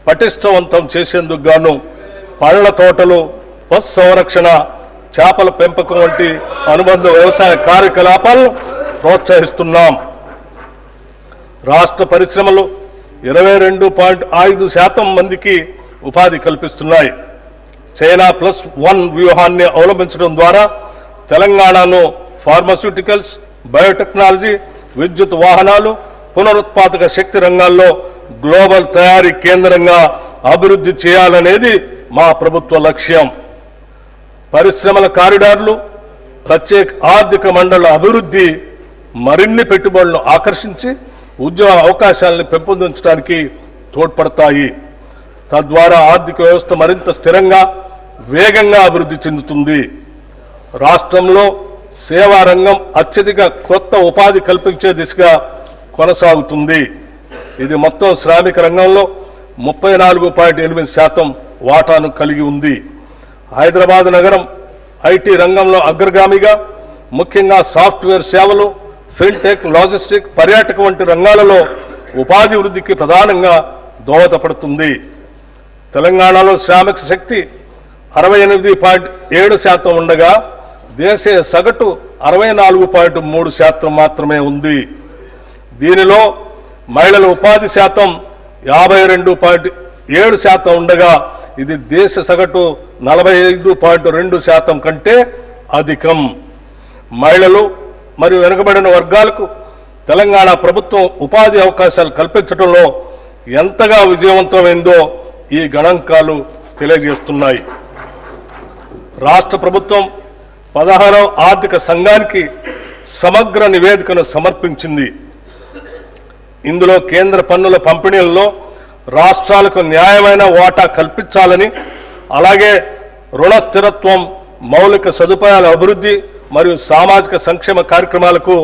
పటిష్టవంతం చేసేందుకు గాను పళ్ళ తోటలు, పశు సంరక్షణ, చేపల పెంపకం వంటి అనుబంధ వ్యవసాయ కార్యకలాపాలను ప్రోత్సహిస్తున్నాం. రాష్ట్ర పరిశ్రమలు 22.5% మందికి ఉపాధి కల్పిస్తున్నాయి. చైనా +1 వ్యూహాన్ని అవలంబించడం ద్వారా తెలంగాణను ఫార్మాస్యూటికల్స్, బయోటెక్నాలజీ, విద్యుత్ వాహనాలు, పునరుత్పాదక శక్తి రంగాల్లో గ్లోబల్ తయారీ కేంద్రంగా అభివృద్ధి చేయాలనేది మా ప్రభుత్వ లక్ష్యం. పరిశ్రమల కారిడార్లు, ప్రత్యేక ఆర్థిక మండళ్ల అభివృద్ధి మరిన్ని పెట్టుబడులను ఆకర్షించి ఉద్యోగ అవకాశాలను పెంపొందించడానికి తోడ్పడతాయి. తద్వారా ఆర్థిక వ్యవస్థ మరింత స్థిరంగా, వేగంగా అభివృద్ధి చెందుతుంది. రాష్ట్రంలో సేవా రంగం అత్యధిక కొత్త ఉపాధి కల్పించే దిశగా కొనసాగుతుంది. ఇది మొత్తం శ్రామిక రంగంలో 34.8% వాటాను కలిగి ఉంది. హైదరాబాద్ నగరం ఐటీ రంగంలో అగ్రగామిగా, ముఖ్యంగా సాఫ్ట్వేర్ సేవలు, ఫిన్టెక్, లాజిస్టిక్, పర్యాటక వంటి రంగాలలో ఉపాధి వృద్ధికి ప్రధానంగా దోహదపడుతుంది. తెలంగాణలో శ్రామిక శక్తి 68.7% ఉండగా దేశీయ సగటు 64.3% మాత్రమే ఉంది. దీనిలో మహిళల ఉపాధి శాతం 52.7% ఉండగా ఇది దేశ సగటు 45.2% కంటే అధికం. మహిళలు మరియు వెనుకబడిన వర్గాలకు తెలంగాణ ప్రభుత్వం ఉపాధి అవకాశాలు కల్పించడంలో ఎంతగా విజయవంతమైందో ఈ గణాంకాలు తెలియజేస్తున్నాయి. రాష్ట్ర ప్రభుత్వం 16వ ఆర్థిక సంఘానికి సమగ్ర నివేదికను సమర్పించింది. ఇందులో కేంద్ర పన్నుల పంపిణీల్లో రాష్ట్రాలకు న్యాయమైన వాటా కల్పించాలని, అలాగే రుణ స్థిరత్వం, మౌలిక సదుపాయాల అభివృద్ధి మరియు సామాజిక సంక్షేమ కార్యక్రమాలకు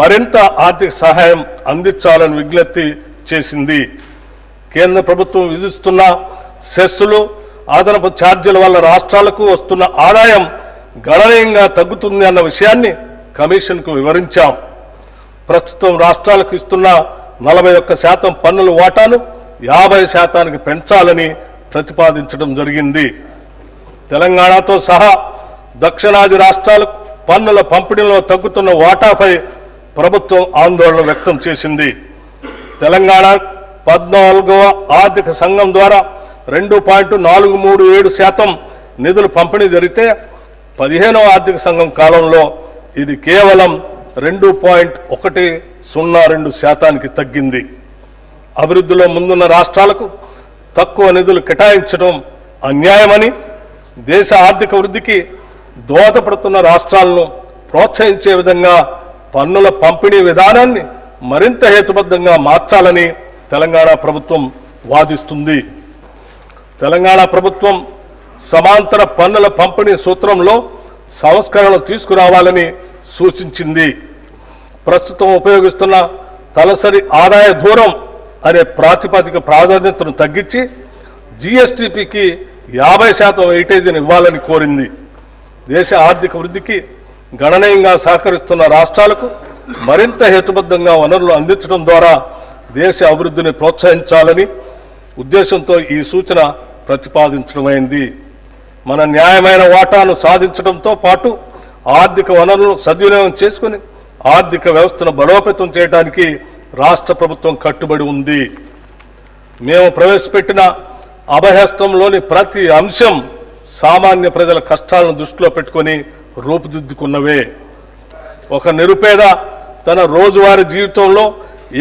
మరింత ఆర్థిక సహాయం అందించాలని విజ్ఞప్తి చేసింది. కేంద్ర ప్రభుత్వం విధిస్తున్న సెస్సులు, అదనపు ఛార్జీల వల్ల రాష్ట్రాలకు వస్తున్న ఆదాయం గణనీయంగా తగ్గుతుంది అన్న విషయాన్ని కమిషన్కు వివరించాం. ప్రస్తుతం రాష్ట్రాలకు ఇస్తున్న 41% పన్నుల వాటాను 50%కి పెంచాలని ప్రతిపాదించడం జరిగింది. తెలంగాణతో సహా దక్షిణాది రాష్ట్రాలకు పన్నుల పంపిణీలో తగ్గుతున్న వాటాపై ప్రభుత్వం ఆందోళన వ్యక్తం చేసింది. తెలంగాణ 14వ ఆర్థిక సంఘం ద్వారా 2.437% నిధులు పంపిణీ జరిగితే 15వ ఆర్థిక సంఘం కాలంలో ఇది కేవలం 2.102% తగ్గింది. అభివృద్ధిలో ముందున్న రాష్ట్రాలకు తక్కువ నిధులు కేటాయించడం అన్యాయమని, దేశ ఆర్థిక వృద్ధికి దోహదపడుతున్న రాష్ట్రాలను ప్రోత్సహించే విధంగా పన్నుల పంపిణీ విధానాన్ని మరింత హేతుబద్ధంగా మార్చాలని తెలంగాణ ప్రభుత్వం వాదిస్తుంది. తెలంగాణ ప్రభుత్వం సమాంతర పన్నుల పంపిణీ సూత్రంలో సంస్కరణలు తీసుకురావాలని సూచించింది. ప్రస్తుతం ఉపయోగిస్తున్న తలసరి ఆదాయ దూరం అనే ప్రాతిపదిక ప్రాధాన్యతను తగ్గించి జీఎస్టీపీకి 50% వెయిటేజీని ఇవ్వాలని కోరింది. దేశ ఆర్థిక వృద్ధికి గణనీయంగా సహకరిస్తున్న రాష్ట్రాలకు మరింత హేతుబద్ధంగా వనరులు అందించడం ద్వారా దేశ అభివృద్ధిని ప్రోత్సహించాలని ఉద్దేశంతో ఈ సూచన ప్రతిపాదించడమైంది. మన న్యాయమైన వాటాను సాధించడంతో పాటు ఆర్థిక వనరులను సద్వినియోగం చేసుకుని ఆర్థిక వ్యవస్థను బలోపేతం చేయడానికి రాష్ట్ర ప్రభుత్వం కట్టుబడి ఉంది. మేము ప్రవేశపెట్టిన అభయహస్తంలోని ప్రతి అంశం సామాన్య ప్రజల కష్టాలను దృష్టిలో పెట్టుకొని రూపుదిద్దుకున్నవే. ఒక నిరుపేద తన రోజువారీ జీవితంలో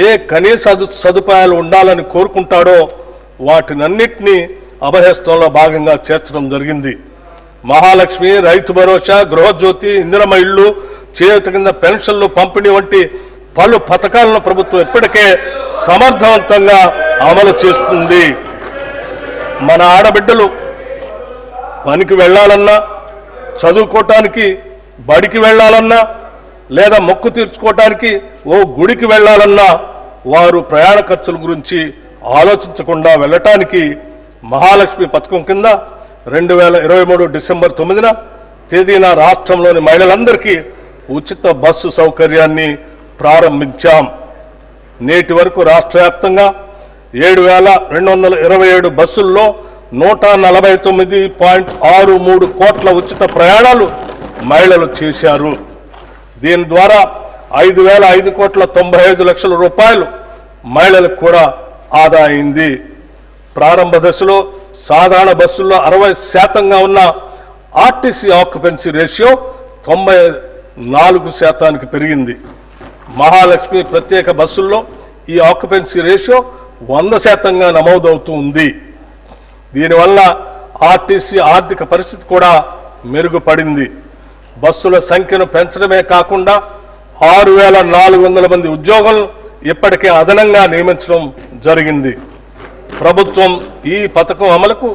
ఏ కనీస సదుపాయాలు ఉండాలని కోరుకుంటాడో వాటినన్నిటినీ అభయహస్తంలో భాగంగా చేర్చడం జరిగింది. మహాలక్ష్మి, రైతు భరోసా, గృహజ్యోతి, ఇందిరమ్మ ఇళ్లు, చేయూత కింద పెన్షన్లు పంపిణీ వంటి పలు పథకాలను ప్రభుత్వం ఇప్పటికే సమర్థవంతంగా అమలు చేస్తుంది. మన ఆడబిడ్డలు పనికి వెళ్ళాలన్నా, చదువుకోవటానికి బడికి వెళ్ళాలన్నా, లేదా మొక్కు తీర్చుకోవటానికి ఓ గుడికి వెళ్ళాలన్నా వారు ప్రయాణ ఖర్చుల గురించి ఆలోచించకుండా వెళ్ళటానికి మహాలక్ష్మి పథకం కింద 2023 డిసెంబర్ 9న తేదీన రాష్ట్రంలోని మహిళలందరికీ ఉచిత బస్సు సౌకర్యాన్ని ప్రారంభించాం. నేటి వరకు రాష్ట్ర వ్యాప్తంగా 7,227 బస్సుల్లో 149.63 కోట్ల ఉచిత ప్రయాణాలు మహిళలు చేశారు. దీని ద్వారా 5,595 రూపాయలు మహిళలకు కూడా ఆదా అయింది. ప్రారంభ దశలో సాధారణ బస్సుల్లో 60% ఉన్న ఆర్టీసీ ఆక్యుపెన్సీ రేషియో 94% పెరిగింది. మహాలక్ష్మి ప్రత్యేక బస్సుల్లో ఈ ఆక్యుపెన్సీ రేషియో 100% నమోదవుతూ ఉంది. దీనివల్ల ఆర్టీసీ ఆర్థిక పరిస్థితి కూడా మెరుగుపడింది. బస్సుల సంఖ్యను పెంచడమే కాకుండా 6,400 మంది ఉద్యోగులను ఇప్పటికే అదనంగా నియమించడం జరిగింది. ప్రభుత్వం ఈ పథకం అమలుకు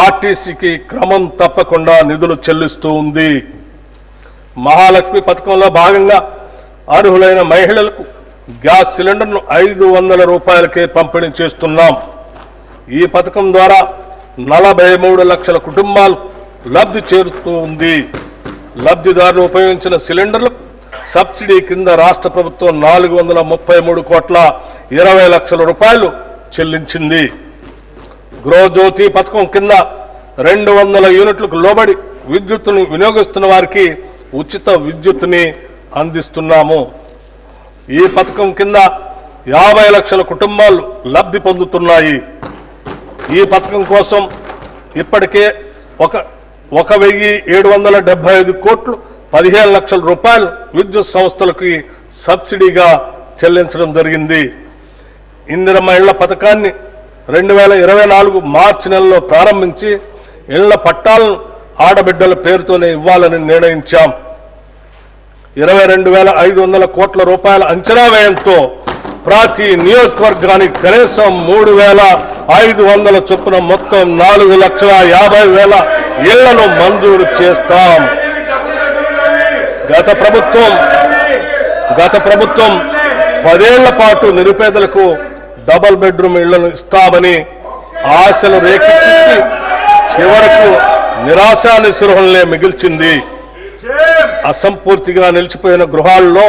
ఆర్టీసీకి క్రమం తప్పకుండా నిధులు చెల్లిస్తూ ఉంది. మహాలక్ష్మి పథకంలో భాగంగా అర్హులైన మహిళలకు గ్యాస్ సిలిండర్ను 500 రూపాయలకే పంపిణీ చేస్తున్నాం. ఈ పథకం ద్వారా 43 లక్షల కుటుంబాలు లబ్ధి చేరుతూ ఉంది. లబ్ధిదారులు ఉపయోగించిన సిలిండర్లకు సబ్సిడీ కింద రాష్ట్ర ప్రభుత్వం 433,20 రూపాయలు చెల్లించింది. గృహజ్యోతి పథకం కింద 200 యూనిట్లకు లోబడి విద్యుత్తును వినియోగిస్తున్న వారికి ఉచిత విద్యుత్తుని అందిస్తున్నాము. ఈ పథకం కింద 50 లక్షల కుటుంబాలు లబ్ధి పొందుతున్నాయి. ఈ పథకం కోసం ఇప్పటికే 1,775 కోట్లు 15 లక్షల రూపాయలు విద్యుత్ సంస్థలకి సబ్సిడీగా చెల్లించడం జరిగింది. ఇందిరమ్మ ఇళ్ల పథకాన్ని 2024 మార్చి నెలలో ప్రారంభించి ఇళ్ల పట్టాలను ఆడబిడ్డల పేరుతోనే ఇవ్వాలని నిర్ణయించాం. 22,500 కోట్ల రూపాయల అంచనా వ్యయంతో ప్రతి నియోజకవర్గానికి కనీసం 3,500 చొప్పున మొత్తం 4,50,000 ఇళ్లను మంజూరు చేస్తాం. గత ప్రభుత్వం 10 ఏళ్ల పాటు నిరుపేదలకు డబుల్ బెడ్రూమ్ ఇళ్లను ఇస్తామని ఆశలు రేకెత్తించి చివరకు నిరాశా నిస్పృహలనే మిగిల్చింది. అసంపూర్తిగా నిలిచిపోయిన గృహాల్లో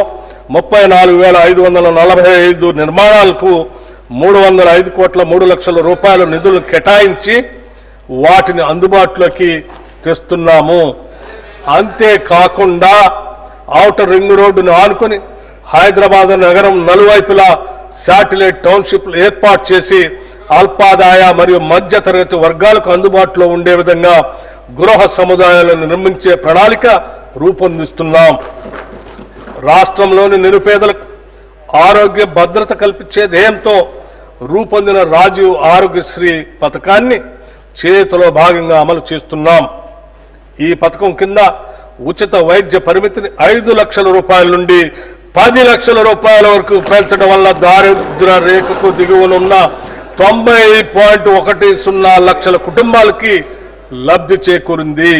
34,545 నిర్మాణాలకు 305 కోట్ల 3 లక్షల రూపాయల నిధులు కేటాయించి వాటిని అందుబాటులోకి తెస్తున్నాము. అంతేకాకుండా ఔటర్ రింగ్ రోడ్డును ఆనుకుని హైదరాబాద్ నగరం నలువైపులా శాటిలైట్ టౌన్షిప్లు ఏర్పాటు చేసి అల్పాదాయ మరియు మధ్య తరగతి వర్గాలకు అందుబాటులో ఉండే విధంగా గృహ సముదాయాలను నిర్మించే ప్రణాళిక రూపొందిస్తున్నాం. రాష్ట్రంలోని నిరుపేదలకు ఆరోగ్య భద్రత కల్పించే ధ్యేయంతో రూపొందిన రాజీవ్ ఆరోగ్యశ్రీ పథకాన్ని చేతిలో భాగంగా అమలు చేస్తున్నాం. ఈ పథకం కింద ఉచిత వైద్య పరిమితిని 5 లక్షల రూపాయల నుండి 10 లక్షల రూపాయల వరకు పెంచడం వల్ల దారిద్ర్య రేఖకు దిగువనున్న 90.10 లక్షల కుటుంబాలకి లబ్ధి చేకూరింది.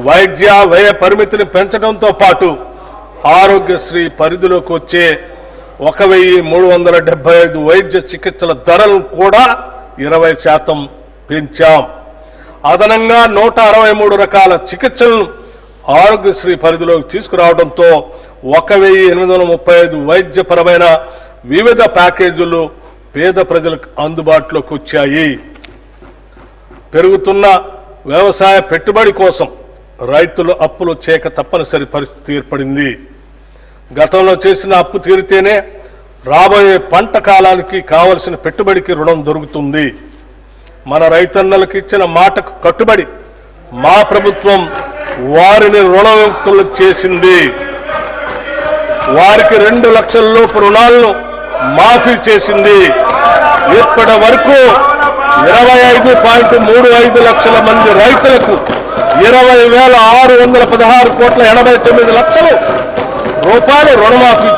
వైద్య వ్యయ పరిమితిని పెంచడంతో పాటు ఆరోగ్యశ్రీ పరిధిలోకి వచ్చే 1,375 వైద్య చికిత్సల ధరలను కూడా 20% పెంచాం. అదనంగా 163 రకాల చికిత్సలను ఆరోగ్యశ్రీ పరిధిలోకి తీసుకురావడంతో 1,835 వైద్యపరమైన వివిధ ప్యాకేజీలు పేద ప్రజలకు అందుబాటులోకి వచ్చాయి. పెరుగుతున్న వ్యవసాయ పెట్టుబడి కోసం రైతులు అప్పులు చేయక తప్పనిసరి పరిస్థితి ఏర్పడింది. గతంలో చేసిన అప్పు తీరితేనే రాబోయే పంట కాలానికి కావలసిన పెట్టుబడికి రుణం దొరుకుతుంది. మన రైతన్నలకు ఇచ్చిన మాటకు కట్టుబడి మా ప్రభుత్వం వారిని రుణముక్తులు చేసింది. వారికి 2 లక్షల లోపు రుణాలను మాఫీ చేసింది. ఇప్పటి వరకు 25.35 లక్షల మంది రైతులకు 20,616 కోట్ల 89 లక్షల రూపాయలు రుణమాఫీ